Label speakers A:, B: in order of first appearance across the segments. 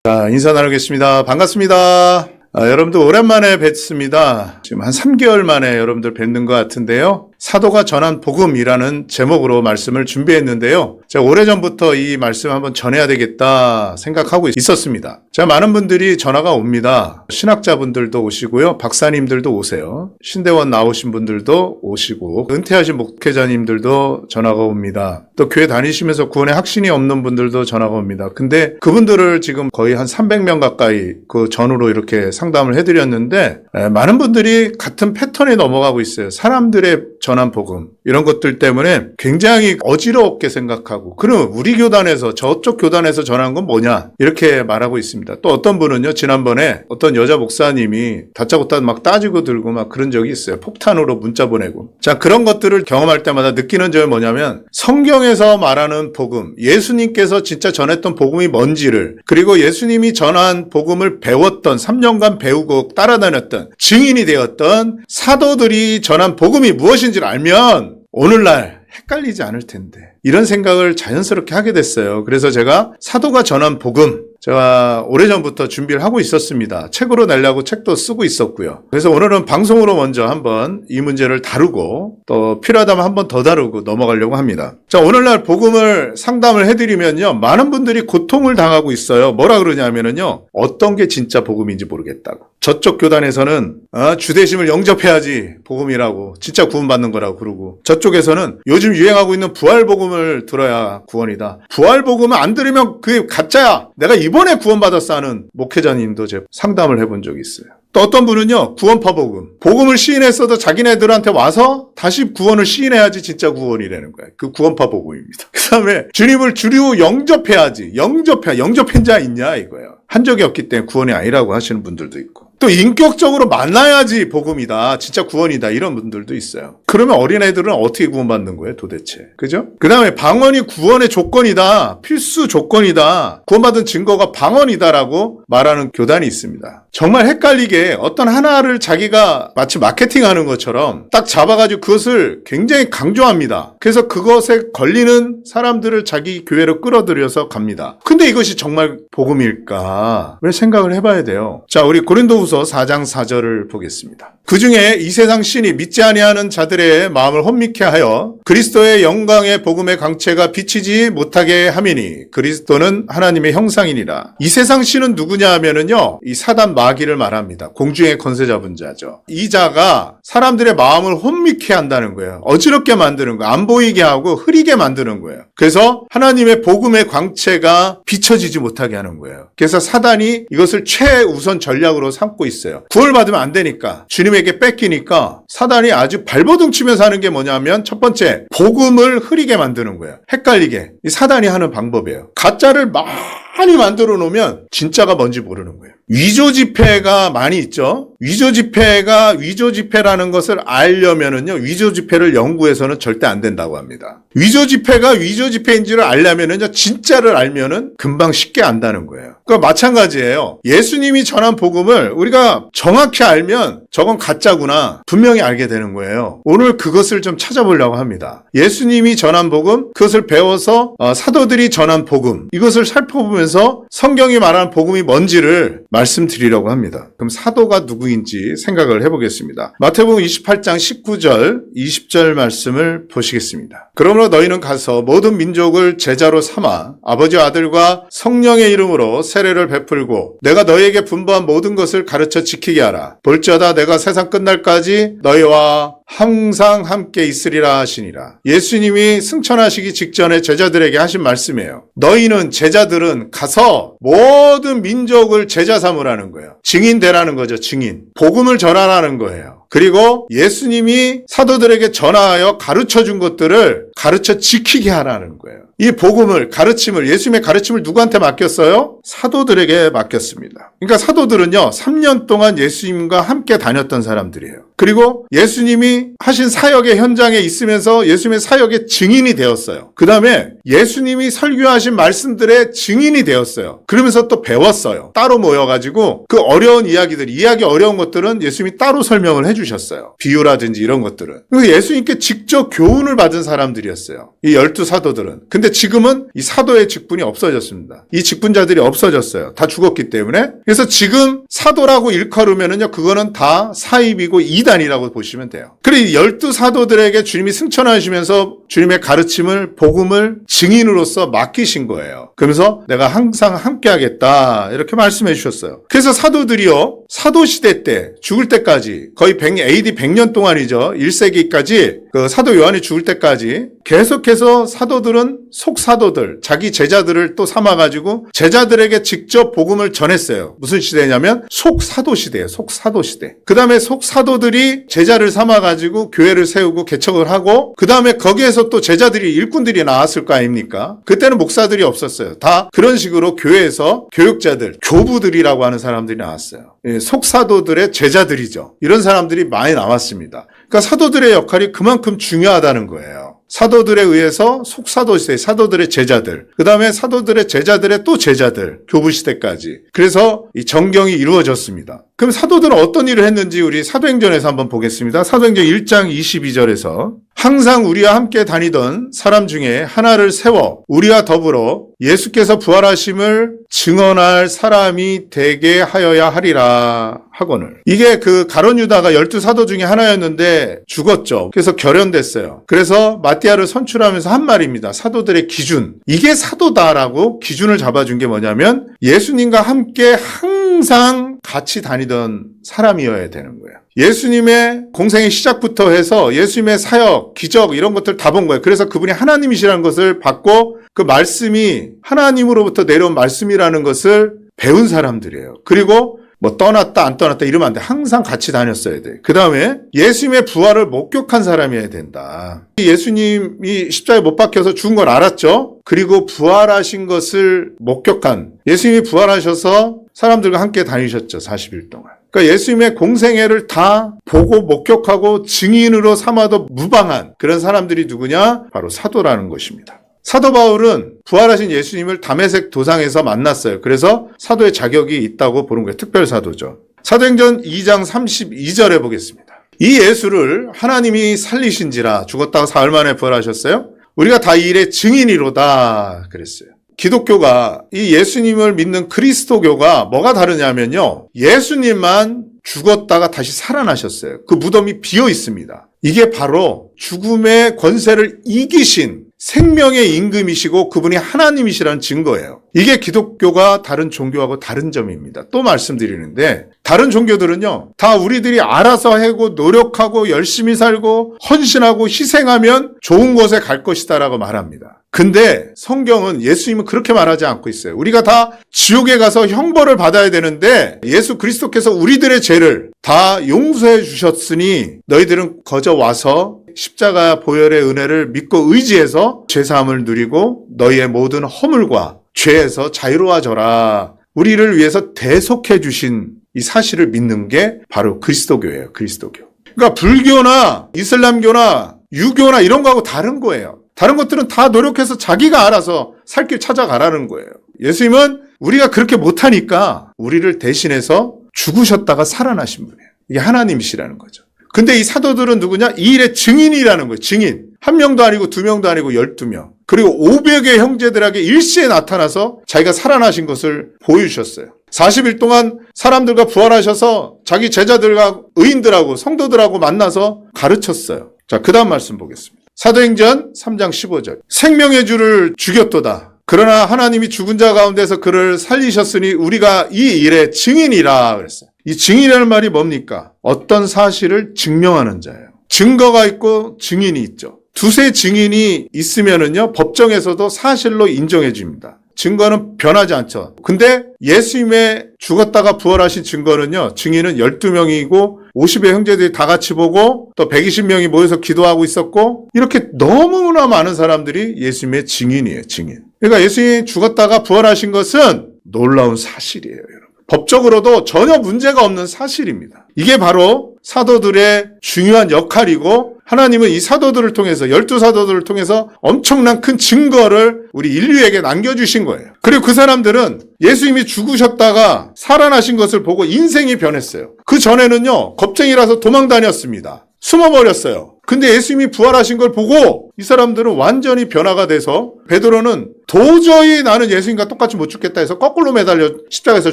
A: 자, 인사 나누겠습니다. 반갑습니다. 여러분들 오랜만에 뵙습니다. 지금 한 3개월 만에 여러분들 뵙는 것 같은데요. 사도가 전한 복음이라는 제목으로 말씀을 준비했는데요. 제가 오래전부터 이 말씀 한번 전해야 되겠다 생각하고 있었습니다. 제가 많은 분들이 전화가 옵니다. 신학자분들도 오시고요. 박사님들도 오세요. 신대원 나오신 분들도 오시고 은퇴하신 목회자님들도 전화가 옵니다. 또 교회 다니시면서 구원에 확신이 없는 분들도 전화가 옵니다. 근데 그분들을 지금 거의 한 300명 가까이 그 전후로 이렇게 상담을 해드렸는데 많은 분들이 같은 패턴에 넘어가고 있어요. 사람들의 전한 복음 이런 것들 때문에 굉장히 어지럽게 생각하고 그럼 우리 교단에서 저쪽 교단에서 전한 건 뭐냐 이렇게 말하고 있습니다. 또 어떤 분은요 지난번에 어떤 여자 목사님이 다짜고짜 막 따지고 들고 막 그런 적이 있어요. 폭탄으로 문자 보내고. 자, 그런 것들을 경험할 때마다 느끼는 점이 뭐냐면 성경에서 말하는 복음, 예수님께서 진짜 전했던 복음이 뭔지를, 그리고 예수님이 전한 복음을 배웠던 3년간 배우고 따라다녔던 증인이 되었던 사도들이 전한 복음이 무엇인지를 알면 오늘날 헷갈리지 않을 텐데 이런 생각을 자연스럽게 하게 됐어요. 그래서 제가 사도가 전한 복음, 제가 오래전부터 준비를 하고 있었습니다. 책으로 내려고 책도 쓰고 있었고요. 그래서 오늘은 방송으로 먼저 한번 이 문제를 다루고 또 필요하다면 한번 더 다루고 넘어가려고 합니다. 자, 오늘날 복음을 상담을 해드리면요. 많은 분들이 고통을 당하고 있어요. 뭐라 그러냐면요. 어떤 게 진짜 복음인지 모르겠다고. 저쪽 교단에서는 주대심을 영접해야지 복음이라고, 진짜 구원받는 거라고 그러고, 저쪽에서는 요즘 유행하고 있는 부활복음을 들어야 구원이다. 부활복음을 안 들으면 그게 가짜야. 내가 이번에 구원받았어 하는 목회자님도 제가 상담을 해본 적이 있어요. 또 어떤 분은요, 구원파 복음. 복음을 시인했어도 자기네들한테 와서 다시 구원을 시인해야지 진짜 구원이라는 거예요. 그 구원파 복음입니다. 그 다음에 주님을 주류 영접해야지. 영접한 자 있냐 이거예요. 한 적이 없기 때문에 구원이 아니라고 하시는 분들도 있고. 또 인격적으로 만나야지 복음이다. 진짜 구원이다. 이런 분들도 있어요. 그러면 어린애들은 어떻게 구원받는 거예요 도대체? 그죠? 그 다음에 방언이 구원의 조건이다. 필수 조건이다. 구원받은 증거가 방언이다라고 말하는 교단이 있습니다. 정말 헷갈리게 어떤 하나를 자기가 마치 마케팅하는 것처럼 딱 잡아가지고 그것을 굉장히 강조합니다. 그래서 그것에 걸리는 사람들을 자기 교회로 끌어들여서 갑니다. 근데 이것이 정말 복음일까? 왜 생각을 해봐야 돼요. 자, 우리 고린도후서 4장 4절을 보겠습니다. 그 중에 이 세상 신이 믿지 아니하는 자들의 마음을 혼미케 하여 그리스도의 영광의 복음의 강체가 비치지 못하게 함이니 그리스도는 하나님의 형상이니라. 이 세상 신은 누구냐 하면은요, 이 사단 마귀를 말합니다. 공중의 권세 잡은 자죠. 이 자가 사람들의 마음을 혼미케 한다는 거예요. 어지럽게 만드는 거예요. 안 보이게 하고 흐리게 만드는 거예요. 그래서 하나님의 복음의 광채가 비춰지지 못하게 하는 거예요. 그래서 사단이 이것을 최우선 전략으로 삼고 있어요. 구원을 받으면 안 되니까, 주님에게 뺏기니까 사단이 아주 발버둥 치면서 하는 게 뭐냐면 첫 번째, 복음을 흐리게 만드는 거예요. 헷갈리게. 이 사단이 하는 방법이에요. 가짜를 많이 만들어 놓으면 진짜가 뭔지 모르는 거예요. 위조 지폐가 많이 있죠. 위조 지폐라는 것을 알려면은요, 위조 지폐를 연구해서는 절대 안 된다고 합니다. 위조 지폐가 위조 지폐인지를 알려면은요, 진짜를 알면은 금방 쉽게 안다는 거예요. 그러니까 마찬가지예요. 예수님이 전한 복음을 우리가 정확히 알면 저건 가짜구나 분명히 알게 되는 거예요. 오늘 그것을 좀 찾아보려고 합니다. 예수님이 전한 복음, 그것을 배워서 사도들이 전한 복음, 이것을 살펴보면서 성경이 말하는 복음이 뭔지를 말씀드리려고 합니다. 그럼 사도가 누구인지 생각을 해보겠습니다. 마태복음 28장 19절, 20절 말씀을 보시겠습니다. 그러므로 너희는 가서 모든 민족을 제자로 삼아 아버지와 아들과 성령의 이름으로 세례를 베풀고 내가 너희에게 분부한 모든 것을 가르쳐 지키게 하라. 볼지어다 내가 세상 끝날까지 너희와 항상 함께 있으리라 하시니라. 예수님이 승천하시기 직전에 제자들에게 하신 말씀이에요. 너희는, 제자들은 가서 모든 민족을 제자 삼으라는 거예요. 증인 되라는 거죠. 증인. 복음을 전하라는 거예요. 그리고 예수님이 사도들에게 전하여 가르쳐 준 것들을 가르쳐 지키게 하라는 거예요. 이 복음을, 가르침을, 예수님의 가르침을 누구한테 맡겼어요? 사도들에게 맡겼습니다. 그러니까 사도들은요, 3년 동안 예수님과 함께 다녔던 사람들이에요. 그리고 예수님이 하신 사역의 현장에 있으면서 예수님의 사역의 증인이 되었어요. 그 다음에 예수님이 설교하신 말씀들의 증인이 되었어요. 그러면서 또 배웠어요. 따로 모여가지고 그 어려운 이야기 어려운 것들은 예수님이 따로 설명을 해주셨어요. 비유라든지 이런 것들은. 그래서 예수님께 직접 교훈을 받은 사람들이었어요. 이 12사도들은. 근데 지금은 이 사도의 직분이 없어졌습니다. 이 직분자들이 없어졌어요. 다 죽었기 때문에. 그래서 지금 사도라고 일컬으면은요, 그거는 다 사입이고 이단이라고 보시면 돼요. 그리고 12사도들에게 주님이 승천하시면서 주님의 가르침을, 복음을 증인으로서 맡기신 거예요. 그러면서 내가 항상 함께하겠다 이렇게 말씀해 주셨어요. 그래서 사도들이요, 사도시대 때 죽을 때까지 거의 AD 100년 동안이죠. 1세기까지 그 사도 요한이 죽을 때까지 계속해서 사도들은 속사도들, 자기 제자들을 또 삼아가지고 제자들에게 직접 복음을 전했어요. 무슨 시대냐면 속사도 시대예요. 속사도 시대. 그 다음에 속사도들이 제자를 삼아가지고 교회를 세우고 개척을 하고, 그 다음에 거기에서 또 제자들이 일꾼들이 나왔을 거 아닙니까? 그때는 목사들이 없었어요. 다 그런 식으로 교회에서 교육자들, 교부들이라고 하는 사람들이 나왔어요. 속사도들의 제자들이죠. 이런 사람들이 많이 나왔습니다. 그러니까 사도들의 역할이 그만큼 중요하다는 거예요. 사도들에 의해서 속사도 시대, 사도들의 제자들, 그 다음에 사도들의 제자들의 또 제자들, 교부 시대까지. 그래서 이 정경이 이루어졌습니다. 그럼 사도들은 어떤 일을 했는지 우리 사도행전에서 한번 보겠습니다. 사도행전 1장 22절에서 항상 우리와 함께 다니던 사람 중에 하나를 세워 우리와 더불어 예수께서 부활하심을 증언할 사람이 되게 하여야 하리라 하거늘. 이게 그 가룟 유다가 12사도 중에 하나였는데 죽었죠. 그래서 결연됐어요. 그래서 마띠아를 선출하면서 한 말입니다. 사도들의 기준. 이게 사도다라고 기준을 잡아준 게 뭐냐면 예수님과 함께 항상 같이 다니던 사람이어야 되는 거예요. 예수님의 공생의 시작부터 해서 예수님의 사역, 기적 이런 것들 다 본 거예요. 그래서 그분이 하나님이시라는 것을 받고 그 말씀이 하나님으로부터 내려온 말씀이라는 것을 배운 사람들이에요. 그리고 뭐 떠났다 안 떠났다 이러면 안 돼. 항상 같이 다녔어야 돼. 그 다음에 예수님의 부활을 목격한 사람이어야 된다. 예수님이 십자가에 못 박혀서 죽은 걸 알았죠. 그리고 부활하신 것을 목격한, 예수님이 부활하셔서 사람들과 함께 다니셨죠. 40일 동안. 그러니까 예수님의 공생애를 다 보고 목격하고 증인으로 삼아도 무방한 그런 사람들이 누구냐? 바로 사도라는 것입니다. 사도 바울은 부활하신 예수님을 다메섹 도상에서 만났어요. 그래서 사도의 자격이 있다고 보는 거예요. 특별 사도죠. 사도행전 2장 32절에 보겠습니다. 이 예수를 하나님이 살리신지라, 죽었다가 사흘 만에 부활하셨어요. 우리가 다 이 일의 증인이로다 그랬어요. 기독교가 이 예수님을 믿는 그리스도교가 뭐가 다르냐면요, 예수님만 죽었다가 다시 살아나셨어요. 그 무덤이 비어 있습니다. 이게 바로 죽음의 권세를 이기신 생명의 임금이시고 그분이 하나님이시라는 증거예요. 이게 기독교가 다른 종교하고 다른 점입니다. 또 말씀드리는데, 다른 종교들은요, 다 우리들이 알아서 하고 노력하고 열심히 살고 헌신하고 희생하면 좋은 곳에 갈 것이다라고 말합니다. 근데 성경은, 예수님은 그렇게 말하지 않고 있어요. 우리가 다 지옥에 가서 형벌을 받아야 되는데 예수 그리스도께서 우리들의 죄를 다 용서해 주셨으니 너희들은 거저 와서 십자가 보혈의 은혜를 믿고 의지해서 죄사함을 누리고 너희의 모든 허물과 죄에서 자유로워져라. 우리를 위해서 대속해 주신 이 사실을 믿는 게 바로 그리스도교예요. 그리스도교. 그러니까 불교나 이슬람교나 유교나 이런 거하고 다른 거예요. 다른 것들은 다 노력해서 자기가 알아서 살 길 찾아가라는 거예요. 예수님은 우리가 그렇게 못하니까 우리를 대신해서 죽으셨다가 살아나신 분이에요. 이게 하나님이시라는 거죠. 근데 이 사도들은 누구냐? 이 일의 증인이라는 거예요. 증인. 한 명도 아니고 두 명도 아니고 12명. 그리고 500의 형제들에게 일시에 나타나서 자기가 살아나신 것을 보여주셨어요. 40일 동안 사람들과 부활하셔서 자기 제자들과 의인들하고 성도들하고 만나서 가르쳤어요. 자, 그 다음 말씀 보겠습니다. 사도행전 3장 15절. 생명의 주를 죽였도다. 그러나 하나님이 죽은 자 가운데서 그를 살리셨으니 우리가 이 일의 증인이라 그랬어요. 이 증인이라는 말이 뭡니까? 어떤 사실을 증명하는 자예요. 증거가 있고 증인이 있죠. 두세 증인이 있으면은요, 법정에서도 사실로 인정해 줍니다. 증거는 변하지 않죠. 근데 예수님의 죽었다가 부활하신 증거는요, 증인은 12명이고 50의 형제들이 다 같이 보고 또 120명이 모여서 기도하고 있었고, 이렇게 너무나 많은 사람들이 예수님의 증인이에요. 증인. 그러니까 예수님이 죽었다가 부활하신 것은 놀라운 사실이에요, 여러분. 법적으로도 전혀 문제가 없는 사실입니다. 이게 바로 사도들의 중요한 역할이고 하나님은 이 사도들을 통해서 12사도들을 통해서 엄청난 큰 증거를 우리 인류에게 남겨주신 거예요. 그리고 그 사람들은 예수님이 죽으셨다가 살아나신 것을 보고 인생이 변했어요. 그 전에는요 겁쟁이라서 도망 다녔습니다. 숨어버렸어요. 근데 예수님이 부활하신 걸 보고 이 사람들은 완전히 변화가 돼서 베드로는 도저히 나는 예수님과 똑같이 못 죽겠다 해서 거꾸로 매달려 십자가에서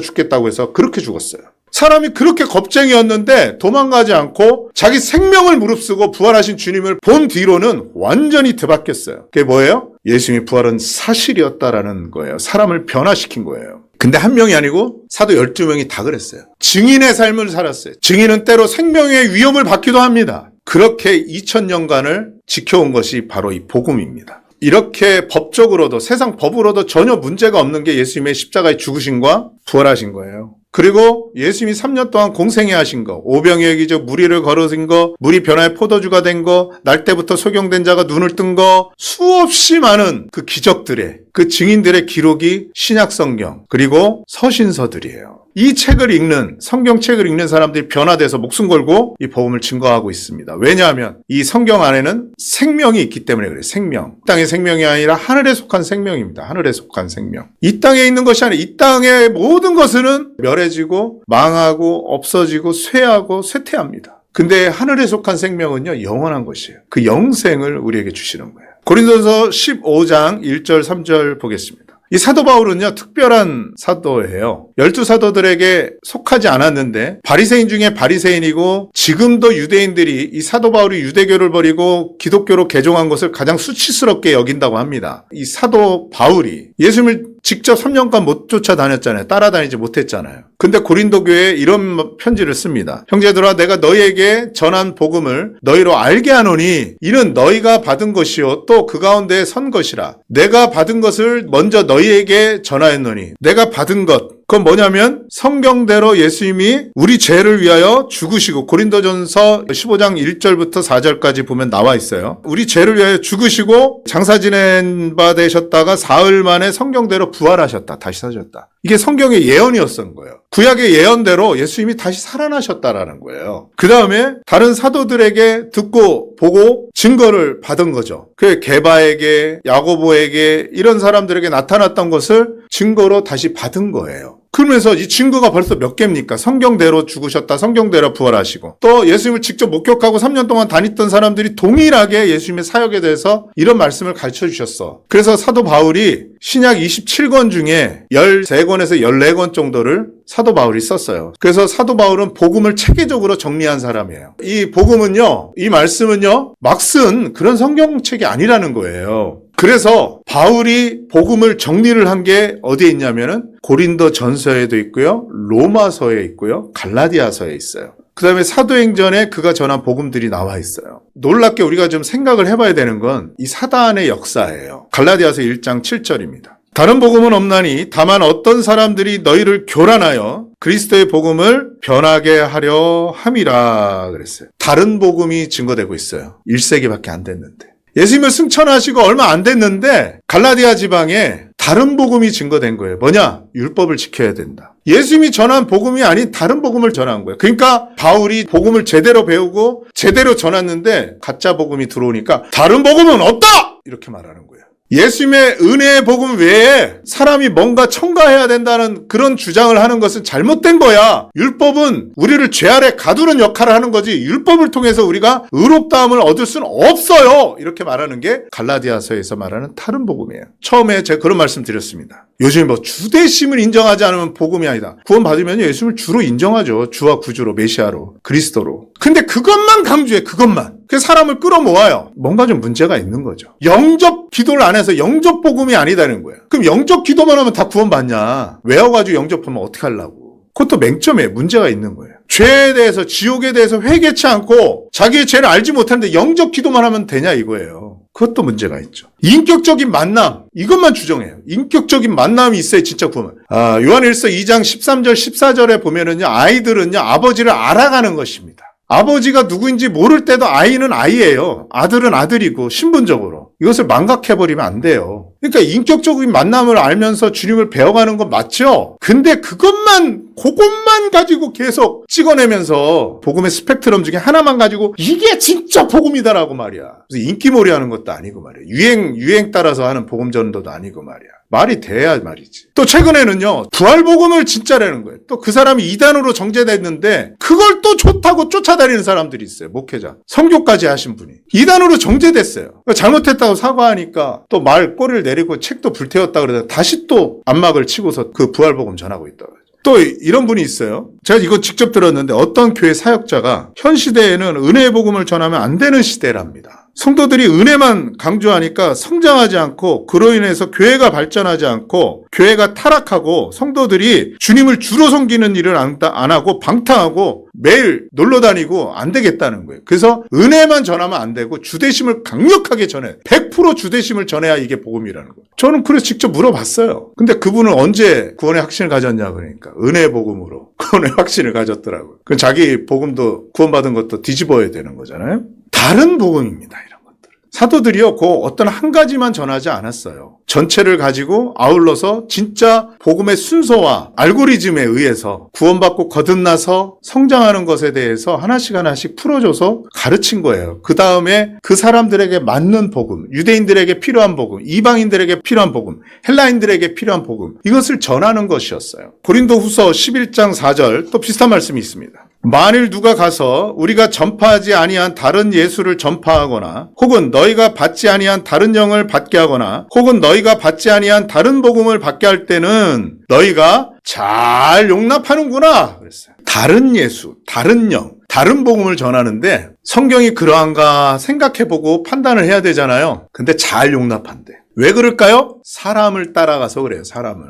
A: 죽겠다고 해서 그렇게 죽었어요. 사람이 그렇게 겁쟁이였는데 도망가지 않고 자기 생명을 무릅쓰고 부활하신 주님을 본 뒤로는 완전히 뒤바뀌었어요. 그게 뭐예요? 예수님이 부활은 사실이었다라는 거예요. 사람을 변화시킨 거예요. 근데 한 명이 아니고 사도 12명이 다 그랬어요. 증인의 삶을 살았어요. 증인은 때로 생명의 위험을 받기도 합니다. 그렇게 2000년간을 지켜온 것이 바로 이 복음입니다. 이렇게 법적으로도 세상 법으로도 전혀 문제가 없는 게 예수님의 십자가의 죽으심과 부활하신 거예요. 그리고 예수님이 3년 동안 공생애 하신 거, 오병이의 기적, 무리를 걸으신 거, 물이 변화의 포도주가 된 거, 날 때부터 소경된 자가 눈을 뜬 거, 수없이 많은 그 기적들의, 그 증인들의 기록이 신약성경, 그리고 서신서들이에요. 이 책을 읽는, 성경책을 읽는 사람들이 변화돼서 목숨 걸고 이 복음을 증거하고 있습니다. 왜냐하면 이 성경 안에는 생명이 있기 때문에 그래요. 생명. 이 땅의 생명이 아니라 하늘에 속한 생명입니다. 하늘에 속한 생명. 이 땅에 있는 것이 아니라 이 땅의 모든 것은 멸해지고 망하고 없어지고 쇠하고 쇠퇴합니다. 근데 하늘에 속한 생명은요 영원한 것이에요. 그 영생을 우리에게 주시는 거예요. 고린도서 15장 1절 3절 보겠습니다. 이 사도 바울은요 특별한 사도예요. 12사도들에게 속하지 않았는데 바리새인 중에 바리새인이고 지금도 유대인들이 이 사도 바울이 유대교를 버리고 기독교로 개종한 것을 가장 수치스럽게 여긴다고 합니다. 이 사도 바울이 예수님을 직접 3년간 못 쫓아다녔잖아요. 따라다니지 못했잖아요. 근데 고린도 교회에 이런 편지를 씁니다. 형제들아 내가 너희에게 전한 복음을 너희로 알게 하노니 이는 너희가 받은 것이요 또 그 가운데 선 것이라. 내가 받은 것을 먼저 너희에게 전하였노니 내가 받은 것 그건 뭐냐면 성경대로 예수님이 우리 죄를 위하여 죽으시고 고린도전서 15장 1절부터 4절까지 보면 나와 있어요. 우리 죄를 위하여 죽으시고 장사 지낸 바 되셨다가 사흘 만에 성경대로 부활하셨다. 다시 사셨다. 이게 성경의 예언이었던 거예요. 구약의 예언대로 예수님이 다시 살아나셨다라는 거예요. 그 다음에 다른 사도들에게 듣고 보고 증거를 받은 거죠. 그 게바에게 야고보에게 이런 사람들에게 나타났던 것을 증거로 다시 받은 거예요. 그러면서 이 증거가 벌써 몇 개입니까? 성경대로 죽으셨다, 성경대로 부활하시고 또 예수님을 직접 목격하고 3년 동안 다녔던 사람들이 동일하게 예수님의 사역에 대해서 이런 말씀을 가르쳐 주셨어. 그래서 사도 바울이 신약 27권 중에 13권에서 14권 정도를 사도 바울이 썼어요. 그래서 사도 바울은 복음을 체계적으로 정리한 사람이에요. 이 복음은요, 이 말씀은요, 막 쓴 그런 성경책이 아니라는 거예요. 그래서 바울이 복음을 정리를 한 게 어디에 있냐면은 고린도 전서에도 있고요, 로마서에 있고요, 갈라디아서에 있어요. 그 다음에 사도행전에 그가 전한 복음들이 나와 있어요. 놀랍게 우리가 좀 생각을 해봐야 되는 건 이 사단의 역사예요. 갈라디아서 1장 7절입니다. 다른 복음은 없나니 다만 어떤 사람들이 너희를 교란하여 그리스도의 복음을 변하게 하려 함이라 그랬어요. 다른 복음이 증거되고 있어요. 1세기밖에 안 됐는데. 예수님을 승천하시고 얼마 안 됐는데 갈라디아 지방에 다른 복음이 증거된 거예요. 뭐냐? 율법을 지켜야 된다. 예수님이 전한 복음이 아닌 다른 복음을 전한 거예요. 그러니까 바울이 복음을 제대로 배우고 제대로 전했는데 가짜 복음이 들어오니까 다른 복음은 없다! 이렇게 말하는 거예요. 예수님의 은혜의 복음 외에 사람이 뭔가 첨가해야 된다는 그런 주장을 하는 것은 잘못된 거야. 율법은 우리를 죄 아래 가두는 역할을 하는 거지 율법을 통해서 우리가 의롭다함을 얻을 수는 없어요. 이렇게 말하는 게 갈라디아서에서 말하는 다른 복음이에요. 처음에 제가 그런 말씀 드렸습니다. 요즘 뭐 주대심을 인정하지 않으면 복음이 아니다. 구원 받으면 예수님을 주로 인정하죠. 주와 구주로, 메시아로, 그리스도로. 근데 그것만 강조해, 그것만. 그래서 사람을 끌어모아요. 뭔가 좀 문제가 있는 거죠. 영접 기도를 안 해서 영접 복음이 아니다는 거예요. 그럼 영접 기도만 하면 다 구원받냐? 외워가지고 영접하면 어떻게 하려고? 그것도 맹점에 문제가 있는 거예요. 죄에 대해서, 지옥에 대해서 회개치 않고 자기의 죄를 알지 못하는데 영접 기도만 하면 되냐 이거예요. 그것도 문제가 있죠. 인격적인 만남, 이것만 주장해요. 인격적인 만남이 있어야 진짜 구원. 요한일서 2장 13절 14절에 보면은요, 아이들은요 아버지를 알아가는 것입니다. 아버지가 누구인지 모를 때도 아이는 아이예요. 아들은 아들이고 신분적으로. 이것을 망각해버리면 안 돼요. 그러니까 인격적인 만남을 알면서 주님을 배워가는 건 맞죠? 근데 그것만 가지고 계속 찍어내면서 복음의 스펙트럼 중에 하나만 가지고 이게 진짜 복음이다라고 말이야. 그래서 인기몰이 하는 것도 아니고 말이야. 유행 따라서 하는 복음 전도도 아니고 말이야. 말이 돼야 말이지. 또 최근에는요, 부활복음을 진짜라는 거예요. 또 그 사람이 이단으로 정죄됐는데 그걸 또 좋다고 쫓아다니는 사람들이 있어요. 목회자. 선교까지 하신 분이. 이단으로 정죄됐어요. 잘못했다고 사과하니까 또 말 꼬리를 내리고 책도 불태웠다 그러다가 다시 또 안막을 치고서 그 부활복음 전하고 있다고. 또 이런 분이 있어요. 제가 이거 직접 들었는데 어떤 교회 사역자가 현 시대에는 은혜의 복음을 전하면 안 되는 시대랍니다. 성도들이 은혜만 강조하니까 성장하지 않고 그로 인해서 교회가 발전하지 않고 교회가 타락하고 성도들이 주님을 주로 섬기는 일을 안 하고 방탕하고 매일 놀러 다니고 안 되겠다는 거예요. 그래서 은혜만 전하면 안 되고 주대심을 강력하게 전해. 100% 주대심을 전해야 이게 복음이라는 거예요. 저는 그래서 직접 물어봤어요. 근데 그분은 언제 구원의 확신을 가졌냐 그러니까 은혜의 복음으로 구원의 확신을 가졌더라고요. 그럼 자기 복음도 구원받은 것도 뒤집어야 되는 거잖아요. 다른 복음입니다. 이런 것들. 사도들이요, 그 어떤 한 가지만 전하지 않았어요. 전체를 가지고 아울러서 진짜 복음의 순서와 알고리즘에 의해서 구원받고 거듭나서 성장하는 것에 대해서 하나씩 풀어줘서 가르친 거예요. 그 다음에 그 사람들에게 맞는 복음, 유대인들에게 필요한 복음, 이방인들에게 필요한 복음, 헬라인들에게 필요한 복음, 이것을 전하는 것이었어요. 고린도후서 11장 4절 또 비슷한 말씀이 있습니다. 만일 누가 가서 우리가 전파하지 아니한 다른 예수를 전파하거나 혹은 너희가 받지 아니한 다른 영을 받게 하거나 혹은 너희가 받지 아니한 다른 복음을 받게 할 때는 너희가 잘 용납하는구나 그랬어요. 다른 예수, 다른 영, 다른 복음을 전하는데 성경이 그러한가 생각해보고 판단을 해야 되잖아요. 근데 잘 용납한대. 왜 그럴까요? 사람을 따라가서 그래요. 사람을.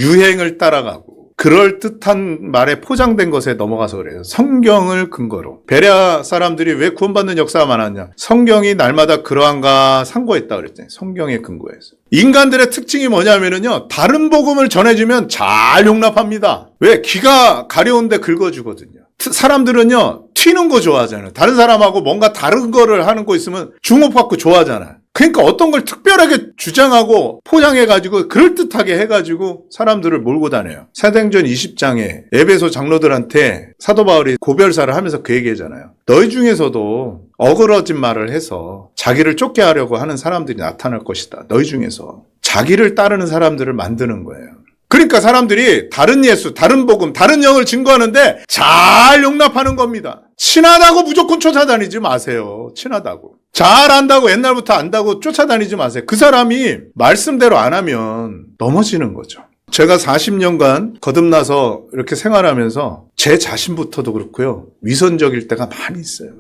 A: 유행을 따라가고 그럴듯한 말에 포장된 것에 넘어가서 그래요. 성경을 근거로. 베레아 사람들이 왜 구원받는 역사가 많았냐? 성경이 날마다 그러한가 상고했다 그랬잖아요. 성경에 근거해서. 인간들의 특징이 뭐냐면요, 다른 복음을 전해주면 잘 용납합니다. 왜? 귀가 가려운데 긁어주거든요. 사람들은요, 튀는 거 좋아하잖아요. 다른 사람하고 뭔가 다른 거를 하는 거 있으면 주목받고 좋아하잖아요. 그러니까 어떤 걸 특별하게 주장하고 포장해가지고 그럴듯하게 해가지고 사람들을 몰고 다녀요. 사도행전 20장에 에베소 장로들한테 사도 바울이 고별사를 하면서 그 얘기하잖아요. 너희 중에서도 어그러진 말을 해서 자기를 쫓게 하려고 하는 사람들이 나타날 것이다. 너희 중에서. 자기를 따르는 사람들을 만드는 거예요. 그러니까 사람들이 다른 예수, 다른 복음, 다른 영을 증거하는데 잘 용납하는 겁니다. 친하다고 무조건 쫓아다니지 마세요. 친하다고. 잘 안다고 옛날부터 안다고 쫓아다니지 마세요. 그 사람이 말씀대로 안 하면 넘어지는 거죠. 제가 40년간 거듭나서 이렇게 생활하면서 제 자신부터도 그렇고요. 위선적일 때가 많이 있어요.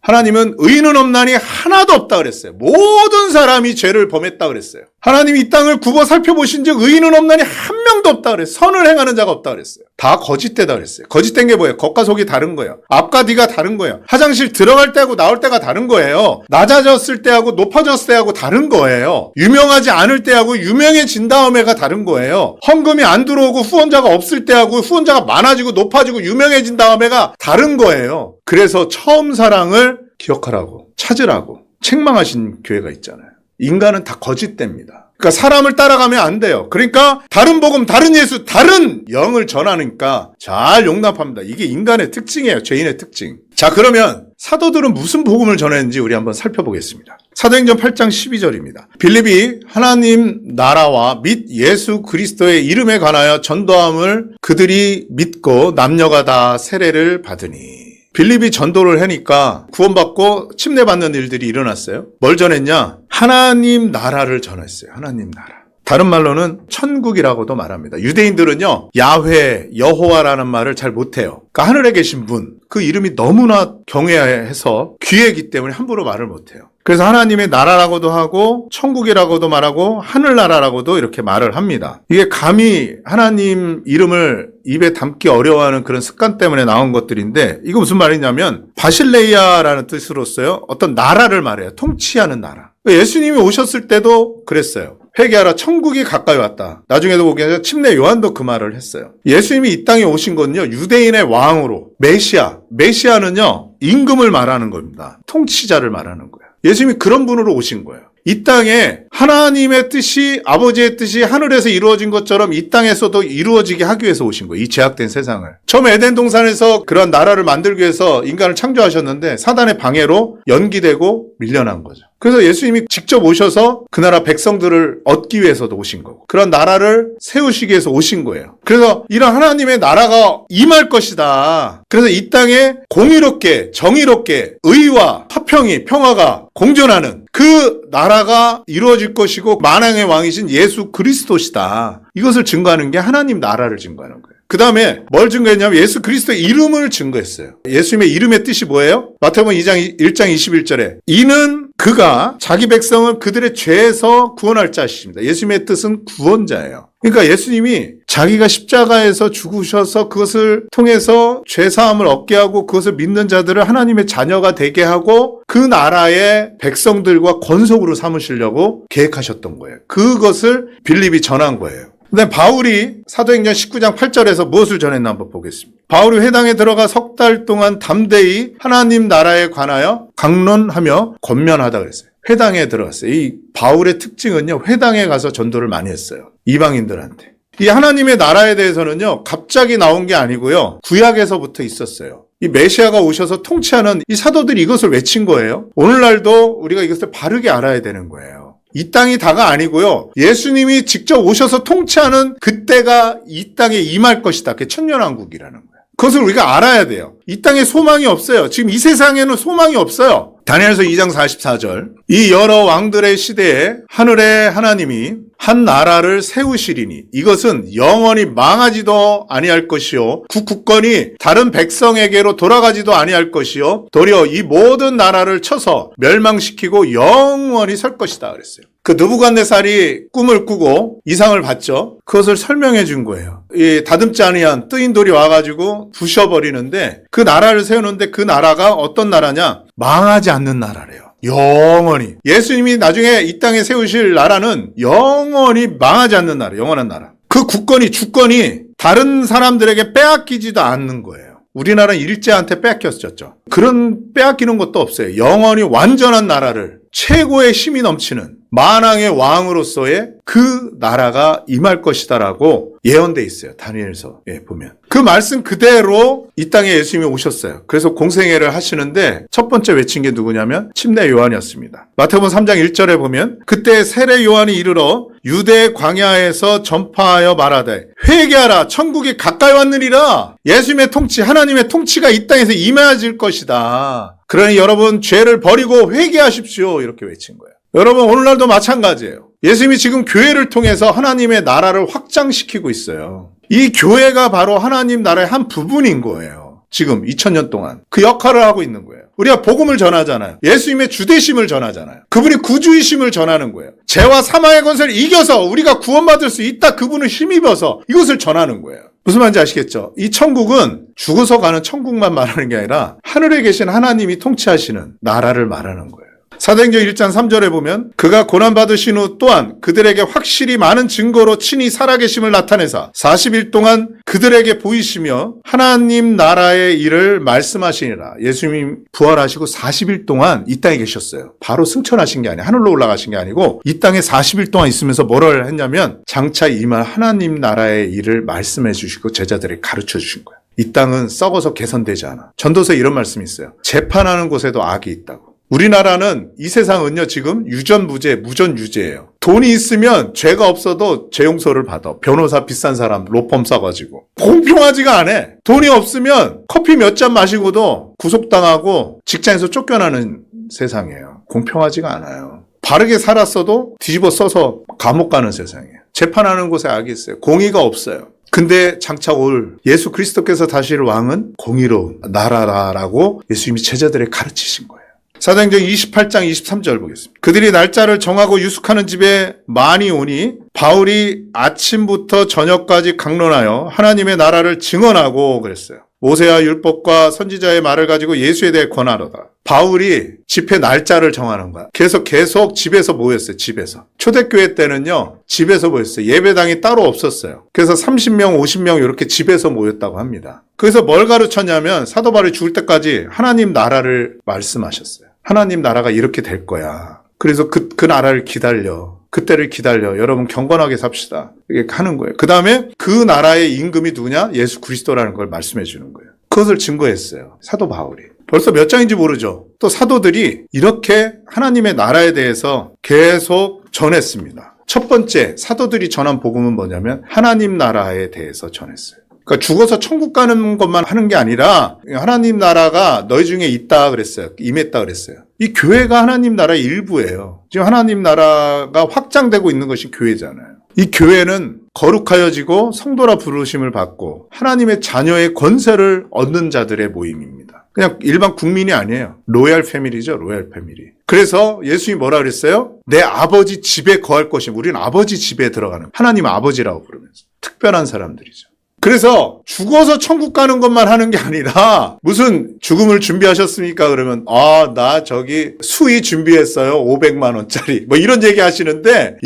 A: 하나님은 의인은 없나니 하나도 없다 그랬어요. 모든 사람이 죄를 범했다 그랬어요. 하나님이 이 땅을 굽어 살펴보신 즉 의인은 없나니 한 명도 없다 그랬어요. 선을 행하는 자가 없다 그랬어요. 다 거짓되다 그랬어요. 거짓된 게 뭐예요? 겉과 속이 다른 거예요. 앞과 뒤가 다른 거예요. 화장실 들어갈 때하고 나올 때가 다른 거예요. 낮아졌을 때하고 높아졌을 때하고 다른 거예요. 유명하지 않을 때하고 유명해진 다음에가 다른 거예요. 헌금이 안 들어오고 후원자가 없을 때하고 후원자가 많아지고 높아지고 유명해진 다음에가 다른 거예요. 그래서 처음 사랑을 기억하라고, 찾으라고 책망하신 교회가 있잖아요. 인간은 다 거짓됩니다. 그러니까 사람을 따라가면 안 돼요. 그러니까 다른 복음, 다른 예수, 다른 영을 전하니까 잘 용납합니다. 이게 인간의 특징이에요. 죄인의 특징. 자, 그러면 사도들은 무슨 복음을 전했는지 우리 한번 살펴보겠습니다. 사도행전 8장 12절입니다. 빌립이 하나님 나라와 및 예수 그리스도의 이름에 관하여 전도함을 그들이 믿고 남녀가 다 세례를 받으니. 빌립이 전도를 하니까 구원받고 침례받는 일들이 일어났어요. 뭘 전했냐? 하나님 나라를 전했어요. 하나님 나라. 다른 말로는 천국이라고도 말합니다. 유대인들은요, 야훼, 여호와라는 말을 잘 못해요. 그러니까 하늘에 계신 분, 그 이름이 너무나 경외해서 귀하기 때문에 함부로 말을 못해요. 그래서 하나님의 나라라고도 하고 천국이라고도 말하고 하늘나라라고도 이렇게 말을 합니다. 이게 감히 하나님 이름을 입에 담기 어려워하는 그런 습관 때문에 나온 것들인데, 이거 무슨 말이냐면 바실레이아라는 뜻으로서요, 어떤 나라를 말해요. 통치하는 나라. 예수님이 오셨을 때도 그랬어요. 회개하라, 천국이 가까이 왔다. 나중에도 보기에 침례 요한도 그 말을 했어요. 예수님이 이 땅에 오신 건요, 유대인의 왕으로, 메시아는요, 임금을 말하는 겁니다. 통치자를 말하는 거예요. 예수님이 그런 분으로 오신 거예요. 이 땅에 하나님의 뜻이, 아버지의 뜻이 하늘에서 이루어진 것처럼 이 땅에서도 이루어지게 하기 위해서 오신 거예요. 이 제약된 세상을. 처음 에덴 동산에서 그런 나라를 만들기 위해서 인간을 창조하셨는데 사단의 방해로 연기되고 밀려난 거죠. 그래서 예수님이 직접 오셔서 그 나라 백성들을 얻기 위해서도 오신 거고, 그런 나라를 세우시기 위해서 오신 거예요. 그래서 이런 하나님의 나라가 임할 것이다. 그래서 이 땅에 공의롭게, 정의롭게, 의와 화평이, 평화가 공존하는 그 나라가 이루어질 것이고, 만왕의 왕이신 예수 그리스도시다. 이것을 증거하는 게 하나님 나라를 증거하는 거예요. 그 다음에 뭘 증거했냐면 예수 그리스도의 이름을 증거했어요. 예수님의 이름의 뜻이 뭐예요? 마태복음 1장 21절에 이는 그가 자기 백성을 그들의 죄에서 구원할 자이십니다. 예수님의 뜻은 구원자예요. 그러니까 예수님이 자기가 십자가에서 죽으셔서 그것을 통해서 죄사함을 얻게 하고 그것을 믿는 자들을 하나님의 자녀가 되게 하고 그 나라의 백성들과 권속으로 삼으시려고 계획하셨던 거예요. 그것을 빌립이 전한 거예요. 근데 바울이 사도행전 19장 8절에서 무엇을 전했나 한번 보겠습니다. 바울이 회당에 들어가 석 달 동안 담대히 하나님 나라에 관하여 강론하며 권면하다 그랬어요. 회당에 들어갔어요. 이 바울의 특징은요, 회당에 가서 전도를 많이 했어요. 이방인들한테. 이 하나님의 나라에 대해서는요, 갑자기 나온 게 아니고요, 구약에서부터 있었어요. 이 메시아가 오셔서 통치하는 이 사도들이 이것을 외친 거예요. 오늘날도 우리가 이것을 바르게 알아야 되는 거예요. 이 땅이 다가 아니고요, 예수님이 직접 오셔서 통치하는 그때가 이 땅에 임할 것이다. 그게 천년왕국이라는 거예요. 그것을 우리가 알아야 돼요. 이 땅에 소망이 없어요. 지금 이 세상에는 소망이 없어요. 다니엘서 2장 44절. 이 여러 왕들의 시대에 하늘의 하나님이 한 나라를 세우시리니 이것은 영원히 망하지도 아니할 것이요 그 국권이 다른 백성에게로 돌아가지도 아니할 것이요 도리어 이 모든 나라를 쳐서 멸망시키고 영원히 설 것이다 그랬어요. 그 느부갓네살이 꿈을 꾸고 이상을 봤죠. 그것을 설명해 준 거예요. 이 다듬지 아니한 뜨인 돌이 와가지고 부셔버리는데 그 나라를 세우는데 그 나라가 어떤 나라냐? 망하지 않는 나라래요. 영원히. 예수님이 나중에 이 땅에 세우실 나라는 영원히 망하지 않는 나라, 영원한 나라. 그 국권이, 주권이 다른 사람들에게 빼앗기지도 않는 거예요. 우리나라는 일제한테 뺏겼었죠. 그런 빼앗기는 것도 없어요. 영원히 완전한 나라를, 최고의 힘이 넘치는 만왕의 왕으로서의 그 나라가 임할 것이다라고 예언돼 있어요. 다니엘서에 보면. 그 말씀 그대로 이 땅에 예수님이 오셨어요. 그래서 공생애를 하시는데 첫 번째 외친 게 누구냐면 침례 요한이었습니다. 마태복음 3장 1절에 보면 그때 세례 요한이 이르러 유대 광야에서 전파하여 말하되 회개하라 천국이 가까이 왔느니라. 예수님의 통치, 하나님의 통치가 이 땅에서 임해질 것이다. 그러니 여러분 죄를 버리고 회개하십시오. 이렇게 외친 거예요. 여러분 오늘날도 마찬가지예요. 예수님이 지금 교회를 통해서 하나님의 나라를 확장시키고 있어요. 이 교회가 바로 하나님 나라의 한 부분인 거예요. 지금 2000년 동안 그 역할을 하고 있는 거예요. 우리가 복음을 전하잖아요. 예수님의 주되심을 전하잖아요. 그분이 구주이심을 전하는 거예요. 죄와 사망의 권세를 이겨서 우리가 구원받을 수 있다. 그분을 힘입어서 이것을 전하는 거예요. 무슨 말인지 아시겠죠? 이 천국은 죽어서 가는 천국만 말하는 게 아니라 하늘에 계신 하나님이 통치하시는 나라를 말하는 거예요. 사도행전 1장 3절에 보면 그가 고난받으신 후 또한 그들에게 확실히 많은 증거로 친히 살아계심을 나타내사 40일 동안 그들에게 보이시며 하나님 나라의 일을 말씀하시니라. 예수님이 부활하시고 40일 동안 이 땅에 계셨어요. 바로 승천하신 게 아니에요. 하늘로 올라가신 게 아니고 이 땅에 40일 동안 있으면서 뭐를 했냐면 장차 임할 하나님 나라의 일을 말씀해 주시고 제자들에게 가르쳐 주신 거예요. 이 땅은 썩어서 개선되지 않아. 전도서에 이런 말씀이 있어요. 재판하는 곳에도 악이 있다고. 우리나라는 이 세상은요 지금 유전무죄, 무전유죄예요. 돈이 있으면 죄가 없어도 죄 용서를 받아. 변호사 비싼 사람 로펌 써가지고. 공평하지가 않아. 돈이 없으면 커피 몇 잔 마시고도 구속당하고 직장에서 쫓겨나는 세상이에요. 공평하지가 않아요. 바르게 살았어도 뒤집어 써서 감옥 가는 세상이에요. 재판하는 곳에 악이 있어요. 공의가 없어요. 근데 장차 올 예수 그리스도께서 다시를 왕은 공의로운 나라라고 예수님이 제자들에게 가르치신 거예요. 사도행전 28장 23절 보겠습니다. 그들이 날짜를 정하고 유숙하는 집에 많이 오니 바울이 아침부터 저녁까지 강론하여 하나님의 나라를 증언하고 그랬어요. 모세와 율법과 선지자의 말을 가지고 예수에 대해 권하러다. 바울이 집회 날짜를 정하는 거야. 계속 집에서 모였어요. 집에서. 초대교회 때는요. 집에서 모였어요. 예배당이 따로 없었어요. 그래서 30명, 50명 이렇게 집에서 모였다고 합니다. 그래서 뭘 가르쳤냐면 사도 바울이 죽을 때까지 하나님 나라를 말씀하셨어요. 하나님 나라가 이렇게 될 거야. 그래서 그 나라를 기다려. 그때를 기다려. 여러분 경건하게 삽시다. 이렇게 하는 거예요. 그 다음에 그 나라의 임금이 누구냐? 예수 그리스도라는 걸 말씀해 주는 거예요. 그것을 증거했어요. 사도 바울이. 벌써 몇 장인지 모르죠. 또 사도들이 이렇게 하나님의 나라에 대해서 계속 전했습니다. 첫 번째 사도들이 전한 복음은 뭐냐면 하나님 나라에 대해서 전했어요. 그러니까 죽어서 천국 가는 것만 하는 게 아니라 하나님 나라가 너희 중에 있다 그랬어요. 임했다 그랬어요. 이 교회가 하나님 나라의 일부예요. 지금 하나님 나라가 확장되고 있는 것이 교회잖아요. 이 교회는 거룩하여지고 성도라 부르심을 받고 하나님의 자녀의 권세를 얻는 자들의 모임입니다. 그냥 일반 국민이 아니에요. 로얄 패밀리죠. 로얄 패밀리. 그래서 예수님이 뭐라 그랬어요? 내 아버지 집에 거할 것이 우리는 아버지 집에 들어가는 하나님 아버지라고 부르면서 특별한 사람들이죠. 그래서 죽어서 천국 가는 것만 하는 게 아니라 무슨 죽음을 준비하셨습니까? 그러면 나 저기 수의 준비했어요. 500만 원짜리. 뭐 이런 얘기 하시는데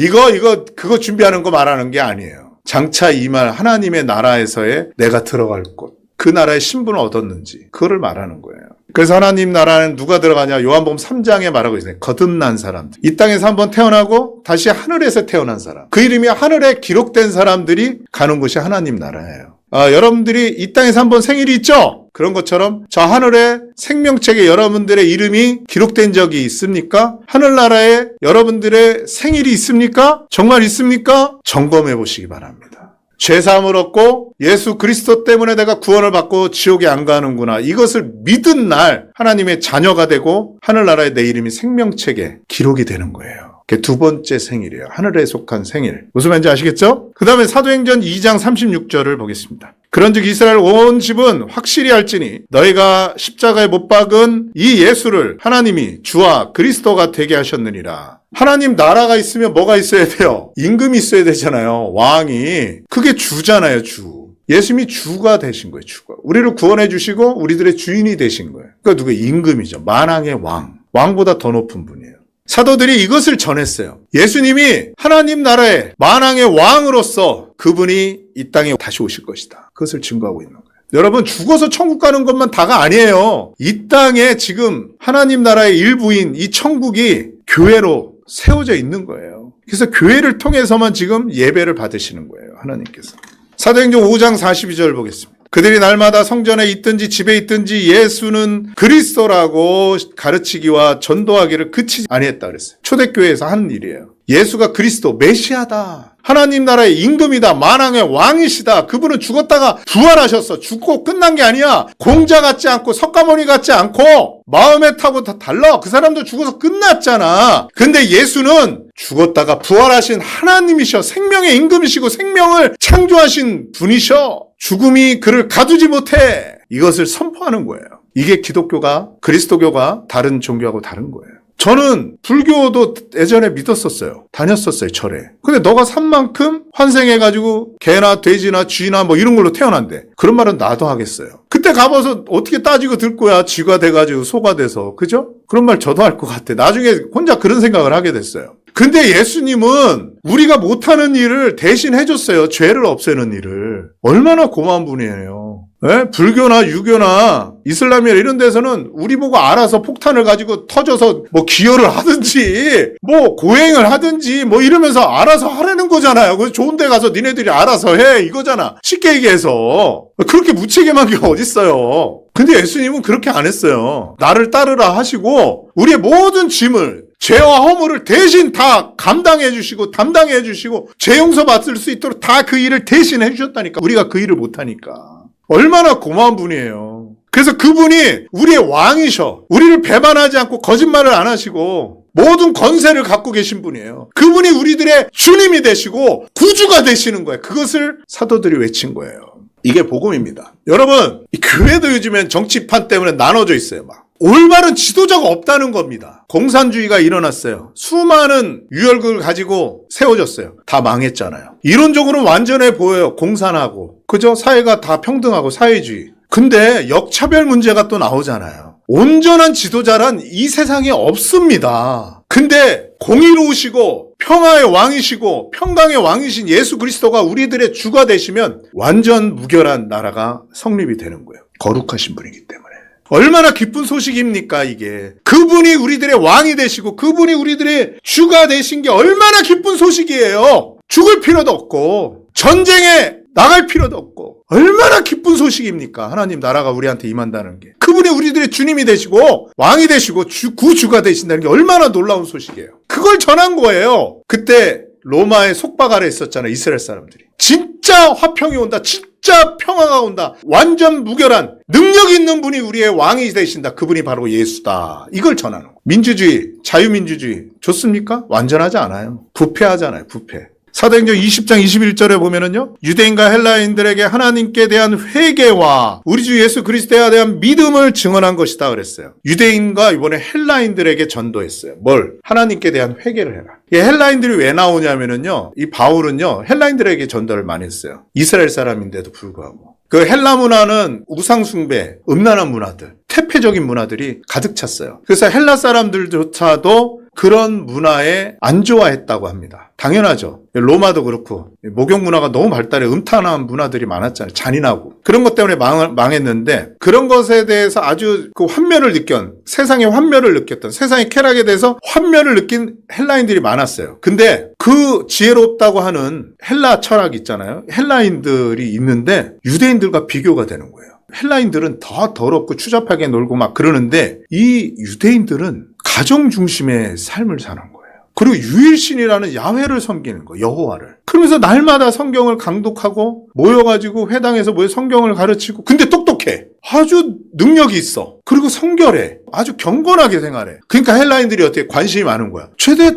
A: 그거 준비하는 거 말하는 게 아니에요. 장차 임할 하나님의 나라에서의 내가 들어갈 곳. 그 나라의 신분을 얻었는지 그거를 말하는 거예요. 그래서 하나님 나라는 누가 들어가냐? 요한복음 3장에 말하고 있어요. 거듭난 사람들. 이 땅에서 한번 태어나고 다시 하늘에서 태어난 사람. 그 이름이 하늘에 기록된 사람들이 가는 곳이 하나님 나라예요. 여러분들이 이 땅에서 한번 생일이 있죠? 그런 것처럼 저 하늘의 생명책에 여러분들의 이름이 기록된 적이 있습니까? 하늘나라에 여러분들의 생일이 있습니까? 정말 있습니까? 점검해 보시기 바랍니다. 죄사함을 얻고 예수 그리스도 때문에 내가 구원을 받고 지옥에 안 가는구나. 이것을 믿은 날 하나님의 자녀가 되고 하늘나라에 내 이름이 생명책에 기록이 되는 거예요. 그게 두 번째 생일이에요. 하늘에 속한 생일. 무슨 말인지 아시겠죠? 그 다음에 사도행전 2장 36절을 보겠습니다. 그런즉 이스라엘 온 집은 확실히 알지니 너희가 십자가에 못 박은 이 예수를 하나님이 주와 그리스도가 되게 하셨느니라. 하나님 나라가 있으면 뭐가 있어야 돼요? 임금이 있어야 되잖아요. 왕이. 그게 주잖아요. 주. 예수님이 주가 되신 거예요. 주가. 우리를 구원해 주시고 우리들의 주인이 되신 거예요. 그러니까 누구? 임금이죠. 만왕의 왕. 왕보다 더 높은 분이에요. 사도들이 이것을 전했어요. 예수님이 하나님 나라의 만왕의 왕으로서 그분이 이 땅에 다시 오실 것이다. 그것을 증거하고 있는 거예요. 여러분 죽어서 천국 가는 것만 다가 아니에요. 이 땅에 지금 하나님 나라의 일부인 이 천국이 교회로 세워져 있는 거예요. 그래서 교회를 통해서만 지금 예배를 받으시는 거예요. 하나님께서. 사도행전 5장 42절 보겠습니다. 그들이 날마다 성전에 있든지 집에 있든지 예수는 그리스도라고 가르치기와 전도하기를 그치지 아니했다 그랬어요. 초대교회에서 하는 일이에요. 예수가 그리스도 메시아다. 하나님 나라의 임금이다. 만왕의 왕이시다. 그분은 죽었다가 부활하셨어. 죽고 끝난 게 아니야. 공자 같지 않고 석가모니 같지 않고 마음에 타고 다 달라. 그 사람도 죽어서 끝났잖아. 근데 예수는 죽었다가 부활하신 하나님이셔. 생명의 임금이시고 생명을 창조하신 분이셔. 죽음이 그를 가두지 못해. 이것을 선포하는 거예요. 이게 기독교가 그리스도교가 다른 종교하고 다른 거예요. 저는 불교도 예전에 믿었었어요. 다녔었어요, 절에. 근데 너가 산 만큼 환생해가지고 개나 돼지나 쥐나 뭐 이런 걸로 태어난대. 그런 말은 나도 하겠어요. 그때 가봐서 어떻게 따지고 들 거야. 쥐가 돼가지고 소가 돼서. 그죠? 그런 말 저도 할 것 같아. 나중에 혼자 그런 생각을 하게 됐어요. 근데 예수님은 우리가 못하는 일을 대신 해줬어요. 죄를 없애는 일을. 얼마나 고마운 분이에요. 네? 불교나 유교나 이슬람이나 이런 데서는 우리 보고 알아서 폭탄을 가지고 터져서 뭐 기여를 하든지 뭐 고행을 하든지 뭐 이러면서 알아서 하라는 거잖아요. 그래서 좋은 데 가서 니네들이 알아서 해 이거잖아. 쉽게 얘기해서. 그렇게 무책임한 게 어딨어요. 근데 예수님은 그렇게 안 했어요. 나를 따르라 하시고 우리의 모든 짐을 죄와 허물을 대신 다 감당해 주시고 담당해 주시고 죄 용서 받을 수 있도록 다 그 일을 대신 해 주셨다니까. 우리가 그 일을 못하니까. 얼마나 고마운 분이에요. 그래서 그분이 우리의 왕이셔. 우리를 배반하지 않고 거짓말을 안 하시고 모든 권세를 갖고 계신 분이에요. 그분이 우리들의 주님이 되시고 구주가 되시는 거예요. 그것을 사도들이 외친 거예요. 이게 복음입니다. 여러분, 이 교회도 요즘엔 정치판 때문에 나눠져 있어요. 막. 올바른 지도자가 없다는 겁니다. 공산주의가 일어났어요. 수많은 유혈극을 가지고 세워졌어요. 다 망했잖아요. 이론적으로는 완전해 보여요. 공산하고. 그죠? 사회가 다 평등하고 사회주의. 근데 역차별 문제가 또 나오잖아요. 온전한 지도자란 이 세상에 없습니다. 근데 공의로우시고 평화의 왕이시고 평강의 왕이신 예수 그리스도가 우리들의 주가 되시면 완전 무결한 나라가 성립이 되는 거예요. 거룩하신 분이기 때문에. 얼마나 기쁜 소식입니까, 이게. 그분이 우리들의 왕이 되시고 그분이 우리들의 주가 되신 게 얼마나 기쁜 소식이에요. 죽을 필요도 없고 전쟁에 나갈 필요도 없고 얼마나 기쁜 소식입니까? 하나님 나라가 우리한테 임한다는 게. 그분이 우리들의 주님이 되시고 왕이 되시고 구주가 되신다는 게 얼마나 놀라운 소식이에요. 그걸 전한 거예요. 그때 로마의 속박 아래 있었잖아요, 이스라엘 사람들이. 진짜 화평이 온다, 진짜 평화가 온다, 완전 무결한 능력 있는 분이 우리의 왕이 되신다, 그분이 바로 예수다, 이걸 전하는 거예요. 민주주의, 자유민주주의 좋습니까? 완전하지 않아요. 부패하잖아요, 부패. 사도행전 20장 21절에 보면은요, 유대인과 헬라인들에게 하나님께 대한 회개와 우리 주 예수 그리스도에 대한 믿음을 증언한 것이다 그랬어요. 유대인과 이번에 헬라인들에게 전도했어요. 뭘? 하나님께 대한 회개를 해라. 이 헬라인들이 왜 나오냐면은요, 이 바울은요 헬라인들에게 전도를 많이 했어요. 이스라엘 사람인데도 불구하고. 그 헬라 문화는 우상숭배, 음란한 문화들, 퇴폐적인 문화들이 가득 찼어요. 그래서 헬라 사람들조차도 그런 문화에 안 좋아했다고 합니다. 당연하죠. 로마도 그렇고 목욕 문화가 너무 발달해 음탕한 문화들이 많았잖아요. 잔인하고. 그런 것 때문에 망했는데, 그런 것에 대해서 아주 그 환멸을 세상의 환멸을 느꼈던, 세상의 쾌락에 대해서 환멸을 느낀 헬라인들이 많았어요. 근데 그 지혜롭다고 하는 헬라 철학 있잖아요. 헬라인들이 있는데 유대인들과 비교가 되는 거예요. 헬라인들은 더 더럽고 추잡하게 놀고 막 그러는데 이 유대인들은 가정 중심의 삶을 사는 거예요. 그리고 유일신이라는 야훼를 섬기는 거예요, 여호와를. 그러면서 날마다 성경을 강독하고 모여가지고 회당에서 성경을 가르치고, 근데 똑똑해. 아주 능력이 있어. 그리고 성결해. 아주 경건하게 생활해. 그러니까 헬라인들이 어떻게 관심이 많은 거야.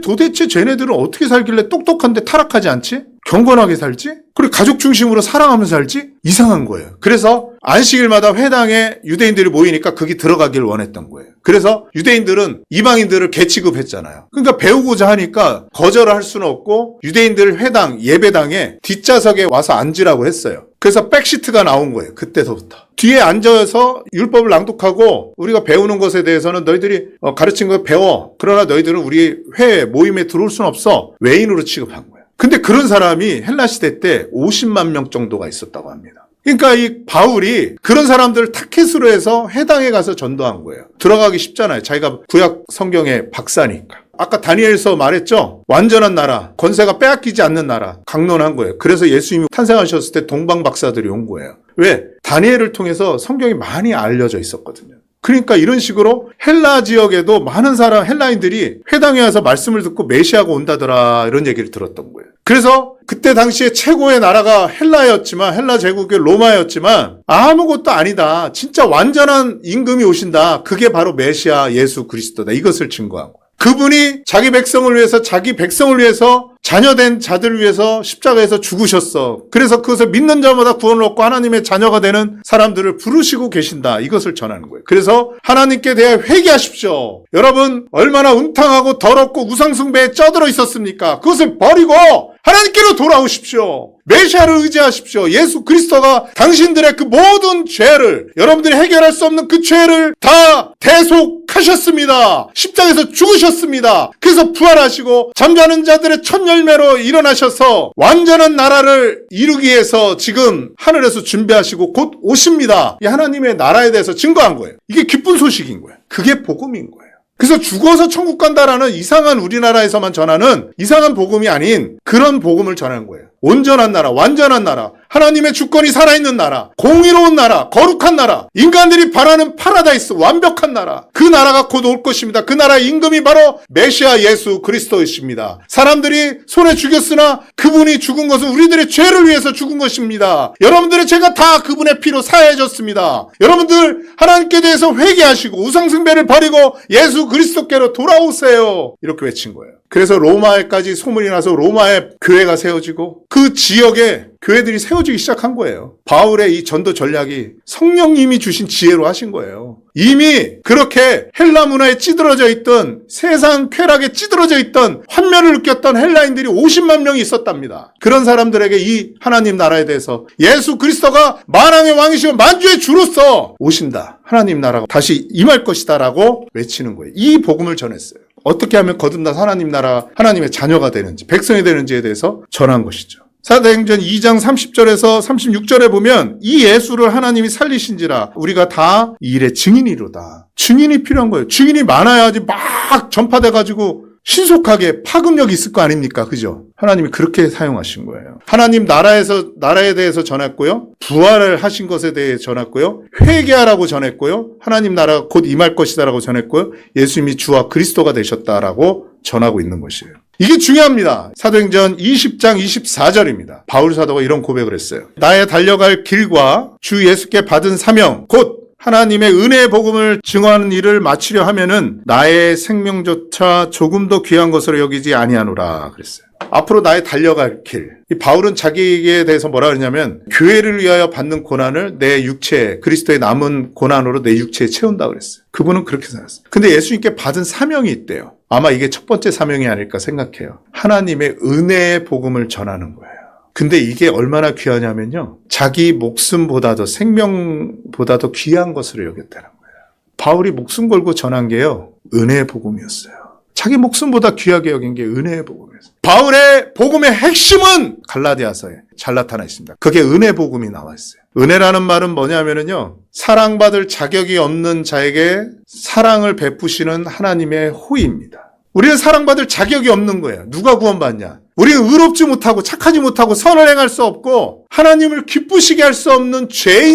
A: 도대체 쟤네들은 어떻게 살길래 똑똑한데 타락하지 않지? 경건하게 살지? 그리고 가족 중심으로 사랑하면서 살지? 이상한 거예요. 그래서 안식일마다 회당에 유대인들이 모이니까 거기 들어가길 원했던 거예요. 그래서 유대인들은 이방인들을 개취급했잖아요. 그러니까 배우고자 하니까 거절할 수는 없고 유대인들 회당, 예배당에 뒷좌석에 와서 앉으라고 했어요. 그래서 백시트가 나온 거예요. 그때서부터. 뒤에 앉아서 율법을 낭독하고 우리가 배우는 것에 대해서는 너희들이 가르친 거 배워. 그러나 너희들은 우리 회에 모임에 들어올 수는 없어. 외인으로 취급한 거예요. 근데 그런 사람이 헬라 시대 때 50만 명 정도가 있었다고 합니다. 그러니까 이 바울이 그런 사람들을 타켓으로 해서 회당에 가서 전도한 거예요. 들어가기 쉽잖아요. 자기가 구약 성경의 박사니까. 아까 다니엘서 말했죠. 완전한 나라, 권세가 빼앗기지 않는 나라 강론한 거예요. 그래서 예수님이 탄생하셨을 때 동방 박사들이 온 거예요. 왜? 다니엘을 통해서 성경이 많이 알려져 있었거든요. 그러니까 이런 식으로 헬라 지역에도 많은 헬라인들이 회당에 와서 말씀을 듣고 메시아가 온다더라, 이런 얘기를 들었던 거예요. 그래서 그때 당시에 최고의 나라가 헬라 제국의 로마였지만 아무것도 아니다. 진짜 완전한 임금이 오신다. 그게 바로 메시아 예수 그리스도다. 이것을 증거한 거예요. 그분이 자기 백성을 위해서 자녀된 자들을 위해서 십자가에서 죽으셨어. 그래서 그것을 믿는 자마다 구원을 얻고 하나님의 자녀가 되는 사람들을 부르시고 계신다. 이것을 전하는 거예요. 그래서 하나님께 대해 회개하십시오. 여러분 얼마나 운탕하고 더럽고 우상숭배에 쩌들어 있었습니까? 그것을 버리고 하나님께로 돌아오십시오. 메시아를 의지하십시오. 예수 그리스도가 당신들의 그 모든 죄를, 여러분들이 해결할 수 없는 그 죄를 다 대속하셨습니다. 십자가에서 죽으셨습니다. 그래서 부활하시고 잠자는 자들의 첫 열매로 일어나셔서 완전한 나라를 이루기 위해서 지금 하늘에서 준비하시고 곧 오십니다. 이 하나님의 나라에 대해서 증거한 거예요. 이게 기쁜 소식인 거예요. 그게 복음인 거예요. 그래서 죽어서 천국 간다라는 이상한, 우리나라에서만 전하는 이상한 복음이 아닌 그런 복음을 전하는 거예요. 온전한 나라, 완전한 나라, 하나님의 주권이 살아있는 나라, 공의로운 나라, 거룩한 나라, 인간들이 바라는 파라다이스, 완벽한 나라, 그 나라가 곧 올 것입니다. 그 나라의 임금이 바로 메시아 예수 그리스도이십니다. 사람들이 손에 죽였으나 그분이 죽은 것은 우리들의 죄를 위해서 죽은 것입니다. 여러분들의 죄가 다 그분의 피로 사해졌습니다. 여러분들 하나님께 대해서 회개하시고 우상숭배를 버리고 예수 그리스도께로 돌아오세요. 이렇게 외친 거예요. 그래서 로마에까지 소문이 나서 로마에 교회가 세워지고 그 지역에 교회들이 세워지기 시작한 거예요. 바울의 이 전도 전략이 성령님이 주신 지혜로 하신 거예요. 이미 그렇게 헬라 문화에 찌들어져 있던, 세상 쾌락에 찌들어져 있던, 환멸을 느꼈던 헬라인들이 50만 명이 있었답니다. 그런 사람들에게 이 하나님 나라에 대해서 예수 그리스도가 만왕의 왕이시고 만주의 주로서 오신다, 하나님 나라가 다시 임할 것이다 라고 외치는 거예요. 이 복음을 전했어요. 어떻게 하면 거듭나서 하나님 나라, 하나님의 자녀가 되는지, 백성이 되는지에 대해서 전한 것이죠. 사도행전 2장 30절에서 36절에 보면 이 예수를 하나님이 살리신지라 우리가 다 이 일의 증인이로다. 증인이 필요한 거예요. 증인이 많아야지 막 전파돼가지고 신속하게 파급력이 있을 거 아닙니까? 그죠? 하나님이 그렇게 사용하신 거예요. 하나님 나라에 대해서 전했고요. 부활을 하신 것에 대해 전했고요. 회개하라고 전했고요. 하나님 나라가 곧 임할 것이다라고 전했고요. 예수님이 주와 그리스도가 되셨다라고 전하고 있는 것이에요. 이게 중요합니다. 사도행전 20장 24절입니다. 바울 사도가 이런 고백을 했어요. 나의 달려갈 길과 주 예수께 받은 사명 곧 하나님의 은혜의 복음을 증언하는 일을 마치려 하면은 나의 생명조차 조금 더 귀한 것으로 여기지 아니하노라 그랬어요. 앞으로 나의 달려갈 길. 이 바울은 자기에 대해서 뭐라 그러냐면 교회를 위하여 받는 고난을 내 육체, 그리스도의 남은 고난으로 내 육체에 채운다 그랬어요. 그분은 그렇게 살았어요. 근데 예수님께 받은 사명이 있대요. 아마 이게 첫 번째 사명이 아닐까 생각해요. 하나님의 은혜의 복음을 전하는 거예요. 근데 이게 얼마나 귀하냐면요. 자기 목숨보다도 생명보다도 귀한 것으로 여겼다는 거예요. 바울이 목숨 걸고 전한 게요. 은혜의 복음이었어요. 자기 목숨보다 귀하게 여긴 게 은혜의 복음이었어요. 바울의 복음의 핵심은 갈라디아서에 잘 나타나 있습니다. 그게 은혜 복음이 나와 있어요. 은혜라는 말은 뭐냐면요. 사랑받을 자격이 없는 자에게 사랑을 베푸시는 하나님의 호의입니다. 우리는 사랑받을 자격이 없는 거예요. 누가 구원받냐? 우리는 의롭지 못하고 착하지 못하고 선을 행할 수 없고 하나님을 기쁘시게 할 수 없는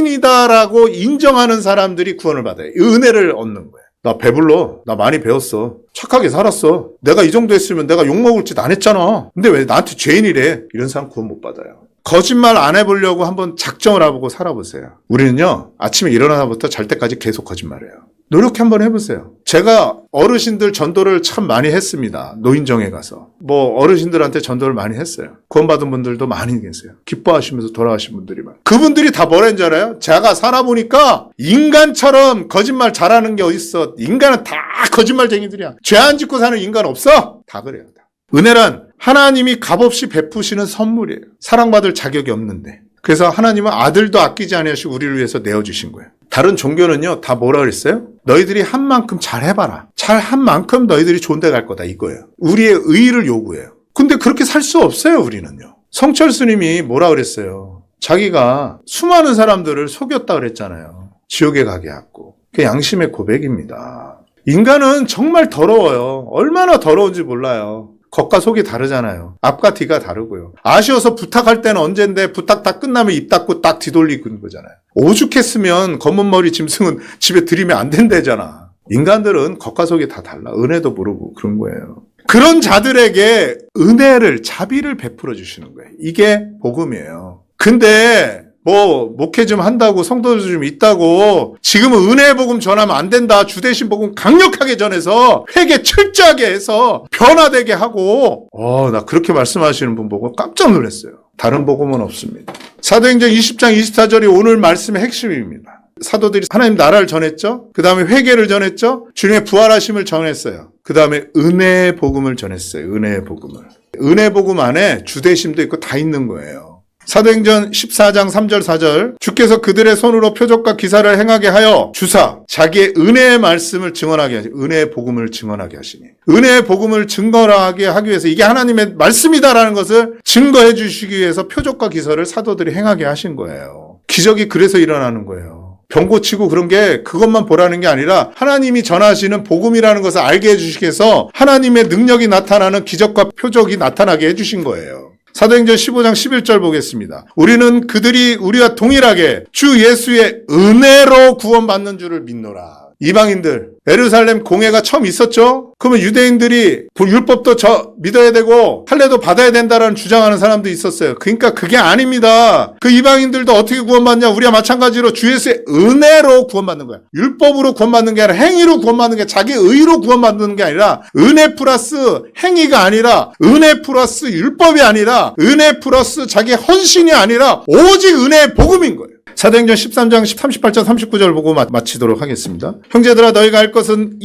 A: 죄인이다라고 인정하는 사람들이 구원을 받아요. 이 은혜를 얻는 거예요. 나 배불러. 나 많이 배웠어. 착하게 살았어. 내가 이 정도 했으면 내가 욕먹을 짓 안 했잖아. 근데 왜 나한테 죄인이래? 이런 사람 구원 못 받아요. 거짓말 안 해보려고 한번 작정을 해보고 살아보세요. 우리는요. 아침에 일어나서부터 잘 때까지 계속 거짓말해요. 노력 한번 해보세요. 제가 어르신들 전도를 참 많이 했습니다. 노인정에 가서. 어르신들한테 전도를 많이 했어요. 구원받은 분들도 많이 계세요. 기뻐하시면서 돌아가신 분들이 많아요. 그분들이 다 뭐라는 줄 알아요? 제가 살아보니까 인간처럼 거짓말 잘하는 게 어딨어. 인간은 다 거짓말쟁이들이야. 죄 안 짓고 사는 인간 없어. 다 그래요. 다. 은혜란 하나님이 값없이 베푸시는 선물이에요. 사랑받을 자격이 없는데. 그래서 하나님은 아들도 아끼지 아니하시고 우리를 위해서 내어주신 거예요. 다른 종교는요, 다 뭐라 그랬어요? 너희들이 한 만큼 잘 해봐라. 잘 한 만큼 너희들이 좋은 데 갈 거다, 이거예요. 우리의 의의를 요구해요. 근데 그렇게 살 수 없어요, 우리는요. 성철 스님이 뭐라 그랬어요? 자기가 수많은 사람들을 속였다 그랬잖아요. 지옥에 가게 하고. 그게 양심의 고백입니다. 인간은 정말 더러워요. 얼마나 더러운지 몰라요. 겉과 속이 다르잖아요. 앞과 뒤가 다르고요. 아쉬워서 부탁할 때는 언젠데 부탁 다 끝나면 입 닫고 딱 뒤돌리는 거잖아요. 오죽했으면 검은 머리 짐승은 집에 들이면 안 된다잖아. 인간들은 겉과 속이 다 달라. 은혜도 모르고 그런 거예요. 그런 자들에게 은혜를, 자비를 베풀어 주시는 거예요. 이게 복음이에요. 근데 목회 좀 한다고 성도들 좀 있다고 지금은 은혜의 복음 전하면 안 된다. 주 대신 복음 강력하게 전해서 회개 철저하게 해서 변화되게 하고 나 그렇게 말씀하시는 분 보고 깜짝 놀랐어요. 다른 복음은 없습니다. 사도행전 20장 24절이 오늘 말씀의 핵심입니다. 사도들이 하나님 나라를 전했죠. 그 다음에 회개를 전했죠. 주님의 부활하심을 전했어요. 그 다음에 은혜의 복음을 전했어요. 은혜의 복음을. 은혜의 복음 안에 주대심도 있고 다 있는 거예요. 사도행전 14장 3절 4절 주께서 그들의 손으로 표적과 기사를 행하게 하여 주사 자기의 은혜의 말씀을 증언하게 하시니 은혜의 복음을 증언하게 하시니 은혜의 복음을 증거하게 하기 위해서 이게 하나님의 말씀이다라는 것을 증거해 주시기 위해서 표적과 기사를 사도들이 행하게 하신 거예요. 기적이 그래서 일어나는 거예요. 병 고치고 그런 게 그것만 보라는 게 아니라 하나님이 전하시는 복음이라는 것을 알게 해주시기 위해서 하나님의 능력이 나타나는 기적과 표적이 나타나게 해주신 거예요. 사도행전 15장 11절 보겠습니다. 우리는 그들이 우리와 동일하게 주 예수의 은혜로 구원받는 줄을 믿노라. 이방인들, 예루살렘 공회가 처음 있었죠? 그러면 유대인들이 율법도 믿어야 되고 할례도 받아야 된다라는 주장하는 사람도 있었어요. 그러니까 그게 아닙니다. 그 이방인들도 어떻게 구원받냐? 우리와 마찬가지로 주 예수의 은혜로 구원받는 거야. 율법으로 구원받는 게 아니라 행위로 구원받는 게 자기 의로 구원받는 게 아니라 은혜 플러스 행위가 아니라 은혜 플러스 율법이 아니라 은혜 플러스 자기 헌신이 아니라 오직 은혜의 복음인 거예요. 사도행전 13장 38절 39절 보고 마치도록 하겠습니다. 형제들아 너희가 할 것은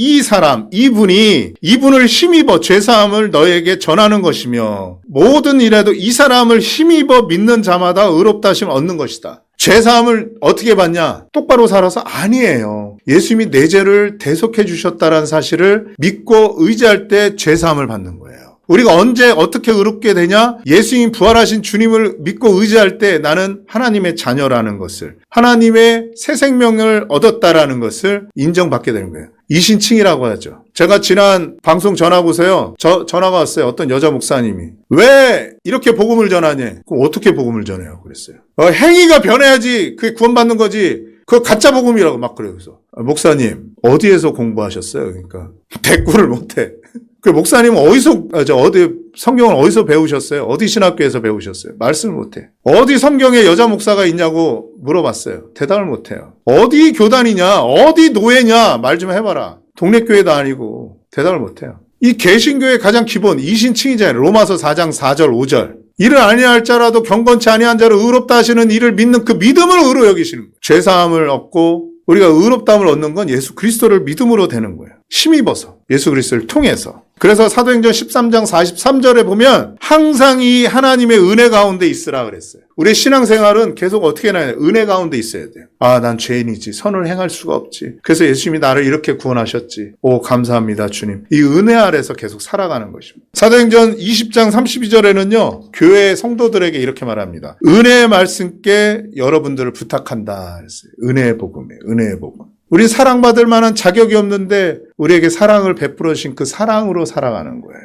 A: 이분을 힘입어 죄사함을 너희에게 전하는 것이며 모든 일에도 이 사람을 힘입어 믿는 자마다 의롭다 하심을 얻는 것이다. 죄사함을 어떻게 받냐? 똑바로 살아서 아니에요. 예수님이 내 죄를 대속해 주셨다는 사실을 믿고 의지할 때 죄사함을 받는 거예요. 우리가 언제 어떻게 의롭게 되냐? 예수님 부활하신 주님을 믿고 의지할 때 나는 하나님의 자녀라는 것을, 하나님의 새 생명을 얻었다라는 것을 인정받게 되는 거예요. 이신칭이라고 하죠. 제가 지난 방송 전하고서요, 전화가 왔어요. 어떤 여자 목사님이. 왜 이렇게 복음을 전하니? 그럼 어떻게 복음을 전해요? 그랬어요. 행위가 변해야지 그게 구원받는 거지. 그거 가짜 복음이라고 막 그래요. 그래서 목사님 어디에서 공부하셨어요? 그러니까 대꾸를 못해. 그 목사님은 어디 성경을 어디서 배우셨어요? 어디 신학교에서 배우셨어요? 말씀을 못해. 어디 성경에 여자 목사가 있냐고 물어봤어요. 대답을 못해요. 어디 교단이냐? 어디 노예냐? 말 좀 해봐라. 동네 교회도 아니고 대답을 못해요. 이 개신교의 가장 기본 이신칭이잖아요. 로마서 4장 4절 5절. 이를 아니할 자라도 경건치 아니한 자를 의롭다 하시는 이를 믿는 그 믿음을 의로 여기시는 거예요. 죄사함을 얻고 우리가 의롭다함을 얻는 건 예수 그리스도를 믿음으로 되는 거예요. 힘입어서 예수 그리스도를 통해서. 그래서 사도행전 13장 43절에 보면 항상 이 하나님의 은혜 가운데 있으라 그랬어요. 우리 신앙생활은 계속 어떻게 해야 돼요? 은혜 가운데 있어야 돼요. 아, 난 죄인이지. 선을 행할 수가 없지. 그래서 예수님이 나를 이렇게 구원하셨지. 오, 감사합니다, 주님. 이 은혜 아래서 계속 살아가는 것입니다. 사도행전 20장 32절에는요. 교회 성도들에게 이렇게 말합니다. 은혜의 말씀께 여러분들을 부탁한다 그랬어요. 은혜의 복음이에요. 은혜의 복음. 우리 사랑받을 만한 자격이 없는데 우리에게 사랑을 베풀어 주신 그 사랑으로 살아가는 거예요.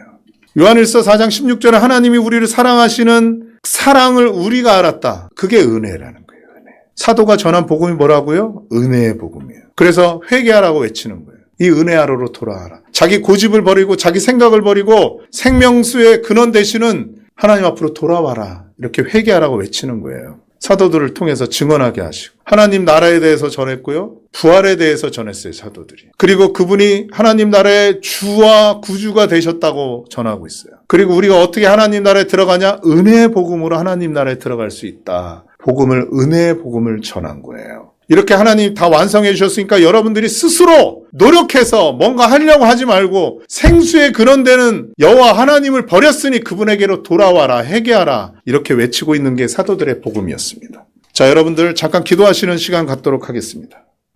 A: 요한일서 4장 16절에 하나님이 우리를 사랑하시는 사랑을 우리가 알았다. 그게 은혜라는 거예요. 은혜. 사도가 전한 복음이 뭐라고요? 은혜의 복음이에요. 그래서 회개하라고 외치는 거예요. 이 은혜 아래로 돌아와라. 자기 고집을 버리고 자기 생각을 버리고 생명수의 근원 되시는 하나님 앞으로 돌아와라. 이렇게 회개하라고 외치는 거예요. 사도들을 통해서 증언하게 하시고 하나님 나라에 대해서 전했고요. 부활에 대해서 전했어요. 사도들이. 그리고 그분이 하나님 나라의 주와 구주가 되셨다고 전하고 있어요. 그리고 우리가 어떻게 하나님 나라에 들어가냐? 은혜의 복음으로 하나님 나라에 들어갈 수 있다. 복음을 은혜의 복음을 전한 거예요. 이렇게 하나님 다 완성해 주셨으니까 여러분들이 스스로 노력해서 뭔가 하려고 하지 말고 생수의 근원되는 여호와 하나님을 버렸으니 그분에게로 돌아와라, 회개하라 이렇게 외치고 있는 게 사도들의 복음이었습니다. 자, 여러분들 잠깐 기도하시는 시간 갖도록 하겠습니다.